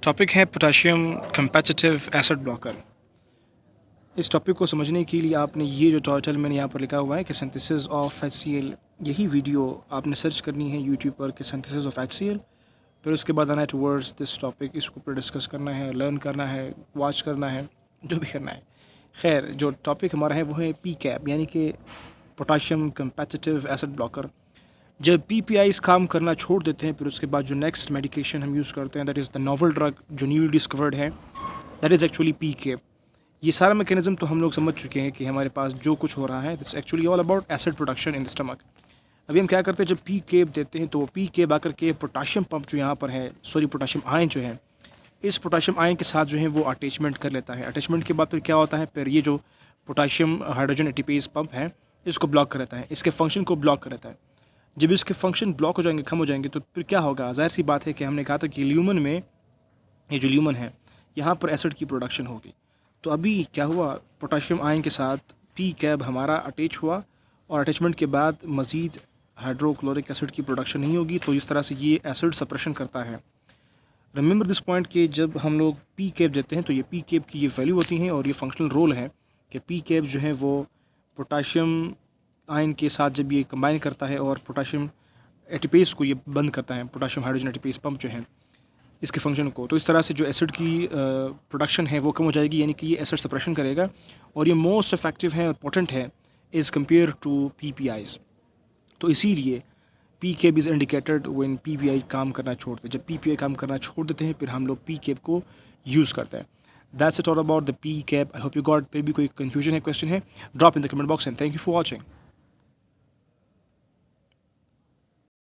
Topic है potassium competitive acid blocker. इस topic को समझने के लिए आपने ये जो टाइटल मैंने यहाँ पर लिखा हुआ है कि सिंथेसिस ऑफ HCl, यही वीडियो आपने सर्च करनी है यूट्यूब पर कि सिंथेसिस ऑफ HCl। फिर उसके बाद आना है टुवर्ड्स दिस टॉपिक, इसको ऊपर डिस्कस करना है, लर्न करना है, वॉच करना है, जो भी करना है। खैर, जो टॉपिक हमारा है वो है PCAB यानी कि पोटाशियम कंपेटिटिव एसिड ब्लॉकर। जब PPIs काम करना छोड़ देते हैं फिर उसके बाद जो नेक्स्ट मेडिकेशन हम यूज़ करते हैं that is the novel drug जो न्यूली डिस्कवर्ड है, दैट इज़ एक्चुअली PCAB। ये सारा मैकेनिज्म तो हम लोग समझ चुके हैं कि हमारे पास जो कुछ हो रहा है that's actually all about acid production in the stomach. अभी हम क्या करते हैं, जब PCAB देते हैं तो वो PCAB आकर के पोटाशियम पंप जो यहाँ पर है, पोटाशियम आयन जो है, इस पोटाशियम आयन के साथ जो है वो अटैचमेंट कर लेता है। अटैचमेंट के बाद फिर क्या होता है, फिर ये जो पोटाशियम हाइड्रोजन एटीपेज पंप है इसको ब्लॉक कर रहता है, इसके फंक्शन को ब्लॉक कर रहता है। जब इसके फंक्शन ब्लॉक हो जाएंगे, कम हो जाएंगे, तो फिर क्या होगा, ज़ाहिर सी बात है कि हमने कहा था कि ल्यूमन में, ये जो ल्यूमन है यहाँ पर एसिड की प्रोडक्शन होगी। तो अभी क्या हुआ, पोटाशियम आयन के साथ PCAB हमारा अटैच हुआ और अटैचमेंट के बाद मज़ीद हाइड्रोक्लोरिक एसिड की प्रोडक्शन नहीं होगी, तो इस तरह से ये एसिड सप्रेशन करता है। रिमेंबर दिस पॉइंट कि जब हम लोग PCAB देते हैं तो ये PCAB की ये वैल्यू होती है और ये फंक्शनल रोल है कि PCAB जो है वो पोटाशियम आयन के साथ जब ये कंबाइन करता है और पोटाशियम एटीपेज को ये बंद करता है, पोटाशियम हाइड्रोजन एटीपेज पंप जो है इसके फंक्शन को, तो इस तरह से जो एसिड की प्रोडक्शन है वो कम हो जाएगी, यानी कि ये एसिड सप्रेशन करेगा और ये मोस्ट इफेक्टिव है और पोटेंट है एज़ कम्पेयर टू PPIs। तो इसीलिए PCAB is indicated when PPI काम करना छोड़ते हैं। जब PPI काम करना छोड़ देते हैं फिर हम लोग PCAB को यूज़ करते हैं। That's it all about the PCAB। I hope you got. पे भी कोई कन्फ्यूजन है, क्वेश्चन है, drop in the comment box and thank you for watching.